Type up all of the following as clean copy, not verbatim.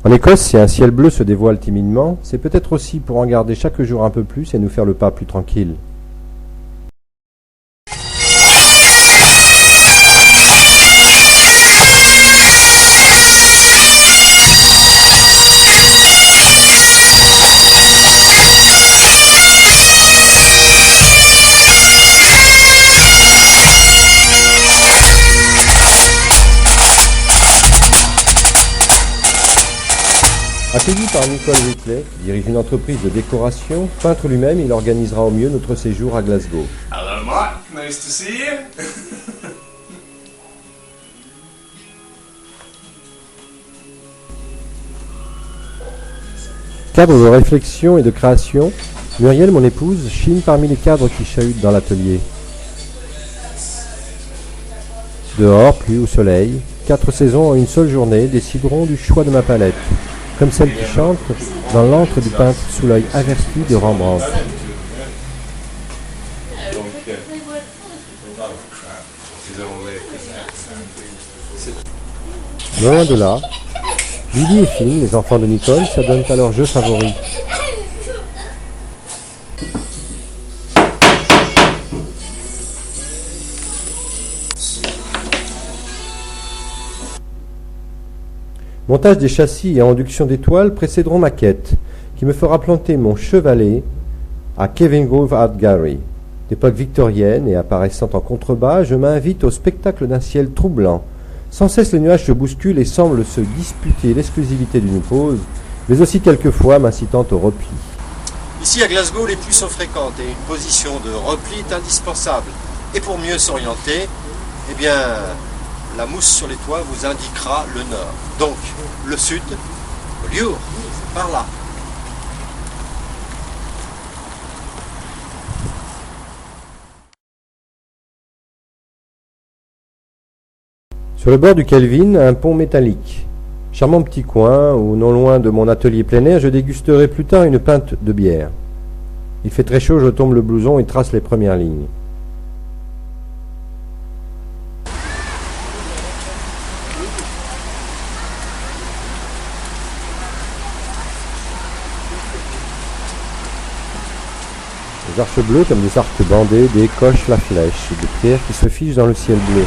En Écosse, si un ciel bleu se dévoile timidement, c'est peut-être aussi pour en garder chaque jour un peu plus et nous faire le pas plus tranquille. Accueilli par Nicole Whitley, qui dirige une entreprise de décoration, peintre lui-même, il organisera au mieux notre séjour à Glasgow. Hello Mark, nice to see you. Cadre de réflexion et de création, Muriel, mon épouse, chine parmi les cadres qui chahutent dans l'atelier. Dehors, pluie ou soleil, 4 saisons en une seule journée décideront du choix de ma palette, comme celle qui chante dans l'antre du peintre sous l'œil averti de Rembrandt. Loin de là, Lily et Finn, les enfants de Nicole, s'adonnent à leur jeu favori. Montage des châssis et induction d'étoiles précéderont ma quête, qui me fera planter mon chevalet à Cavengrove Art Gallery. D'époque victorienne et apparaissant en contrebas, je m'invite au spectacle d'un ciel troublant. Sans cesse les nuages se bousculent et semblent se disputer l'exclusivité d'une pose, mais aussi quelquefois m'incitant au repli. Ici à Glasgow, les pluies sont fréquentes et une position de repli est indispensable. Et pour mieux s'orienter, eh bien, la mousse sur les toits vous indiquera le nord. Donc, le sud, au Liour, par là. Sur le bord du Kelvin, un pont métallique. Charmant petit coin où, non loin de mon atelier plein air, je dégusterai plus tard une pinte de bière. Il fait très chaud, je tombe le blouson et trace les premières lignes. Les arches bleues, comme des arcs bandés, décochent la flèche, des pierres qui se figent dans le ciel bleu.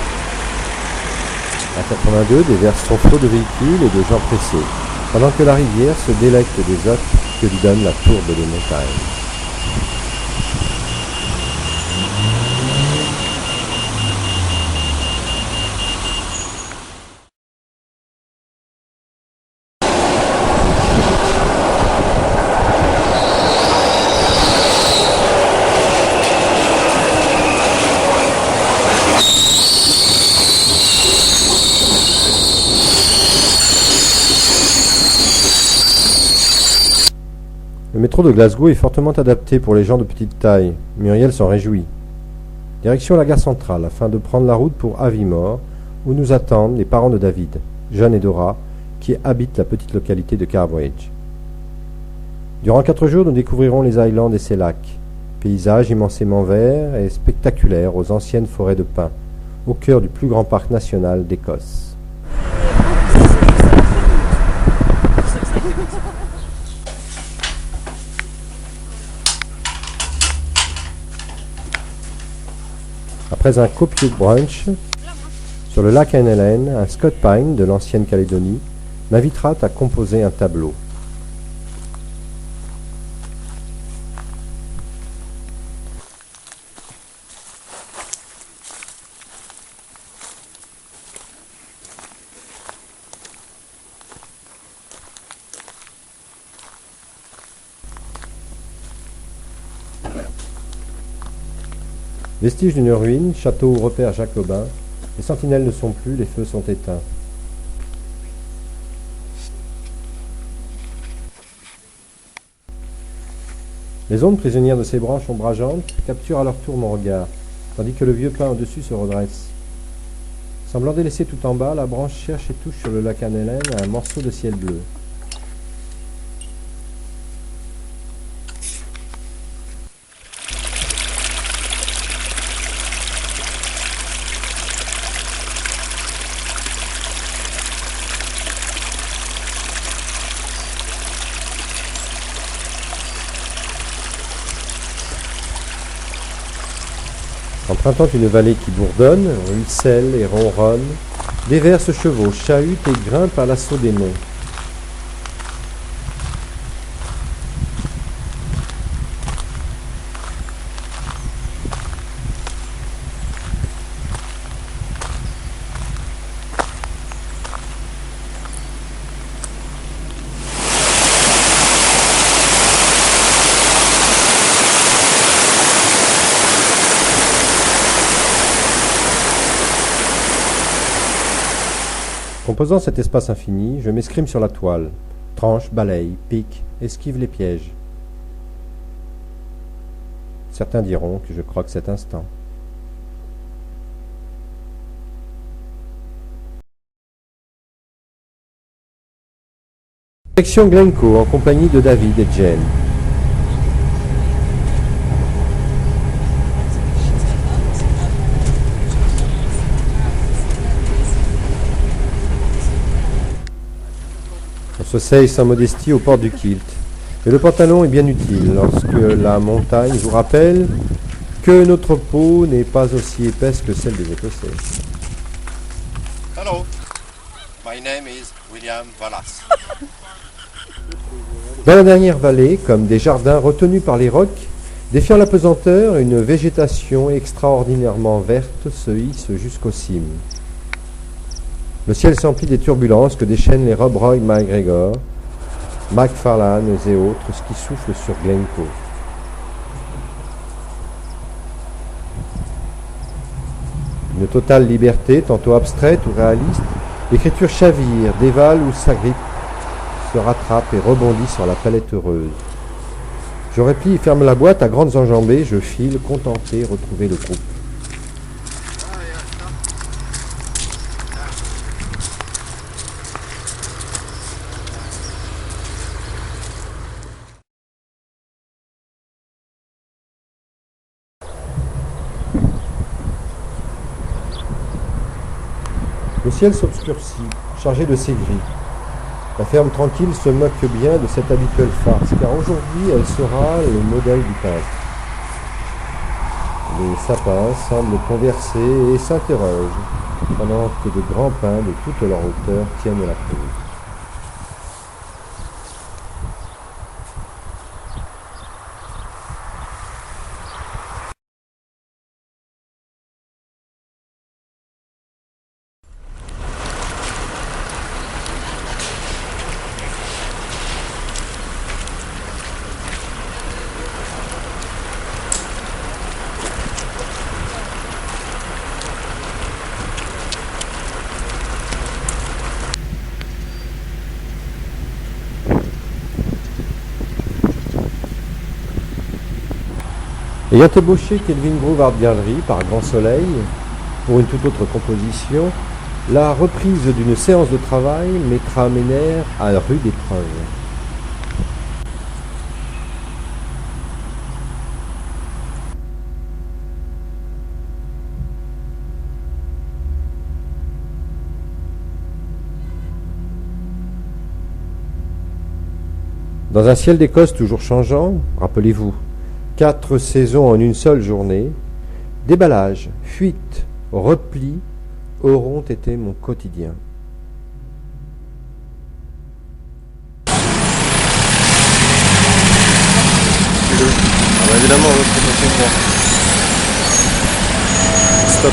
À 82, des vers sont faux de véhicules et de gens pressés, pendant que la rivière se délecte des hôtes que lui donne la tourbe des montagnes. Le métro de Glasgow est fortement adapté pour les gens de petite taille. Muriel s'en réjouit. Direction la gare centrale, afin de prendre la route pour Aviemore, où nous attendent les parents de David, John et Dora, qui habitent la petite localité de Carbridge. Durant 4 jours, nous découvrirons les Highlands et ses lacs, paysages immensément verts et spectaculaires aux anciennes forêts de pins, au cœur du plus grand parc national d'Écosse. Après un copieux brunch, sur le lac Anne-Hélène, un Scott Pine de l'ancienne Calédonie m'invitera à composer un tableau. Vestige d'une ruine, château ou repère jacobin, les sentinelles ne sont plus, les feux sont éteints. Les ondes prisonnières de ces branches ombrageantes capturent à leur tour mon regard, tandis que le vieux pin au-dessus se redresse. Semblant délaissée tout en bas, la branche cherche et touche sur le lac Anne-Hélène un morceau de ciel bleu. Printemps une vallée qui bourdonne, ruisselle et ronronne, des vers se chevauchent, chahutent et grimpent à l'assaut des monts. Composant cet espace infini, je m'escrime sur la toile, tranche, balaye, pique, esquive les pièges. Certains diront que je croque cet instant. Section Glencoe en compagnie de David et Jane. On se seille sans modestie aux portes du kilt. Et le pantalon est bien utile lorsque la montagne vous rappelle que notre peau n'est pas aussi épaisse que celle des Écossais. Hello, my name is William Wallace. Dans la dernière vallée, comme des jardins retenus par les rocs, défiant la pesanteur, une végétation extraordinairement verte se hisse jusqu'aux cimes. Le ciel s'emplit des turbulences que déchaînent les Rob Roy McGregor, McFarlane et autres qui soufflent sur Glencoe. Une totale liberté, tantôt abstraite ou réaliste, l'écriture chavire, dévale ou s'agrippe, se rattrape et rebondit sur la palette heureuse. Je replie et ferme la boîte à grandes enjambées, je file, contenté, retrouver le groupe. Le ciel s'obscurcit, chargé de ses gris. La ferme tranquille se moque bien de cette habituelle farce, car aujourd'hui elle sera le modèle du peintre. Les sapins semblent converser et s'interrogent, pendant que de grands pins de toute leur hauteur tiennent la prise. Ayant ébauché Kelvin Grove Art Gallery par Grand Soleil, pour une toute autre composition, la reprise d'une séance de travail mettra Ménère à rude épreuve. Dans un ciel d'Écosse toujours changeant, rappelez-vous, 4 saisons en une seule journée, déballage, fuite, repli auront été mon quotidien. Évidemment, votre stop.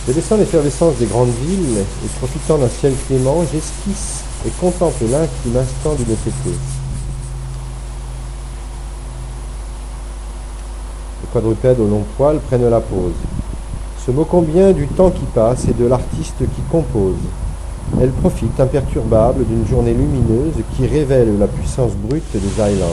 Délaissant l'effervescence des grandes villes et profitant d'un ciel clément, j'esquisse et contemple l'intime instant d'une tétée. Les quadrupèdes au long poil prennent la pause. Se moquons bien du temps qui passe et de l'artiste qui compose. Elle profite imperturbable d'une journée lumineuse qui révèle la puissance brute des Highlands.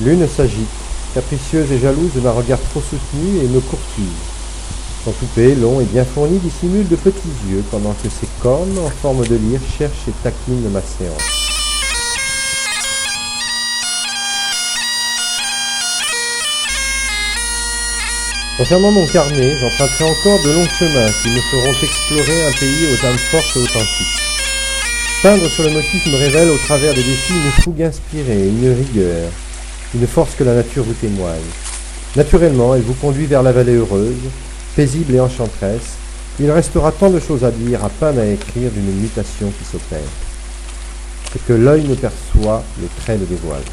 L'une s'agite, capricieuse et jalouse d'un regard trop soutenu et me courtise. Son toupet, long et bien fourni, dissimule de petits yeux pendant que ses cornes, en forme de lyre, cherchent et taquinent ma séance. Concernant mon carnet, j'emprunterai encore de longs chemins qui me feront explorer un pays aux âmes fortes et authentiques. Peindre sur le motif me révèle au travers des défis une fougue inspirée, une rigueur, une force que la nature vous témoigne. Naturellement, elle vous conduit vers la vallée heureuse, paisible et enchanteresse. Il restera tant de choses à dire, à peine à écrire d'une mutation qui s'opère. Ce que l'œil ne perçoit, le trait le dévoile.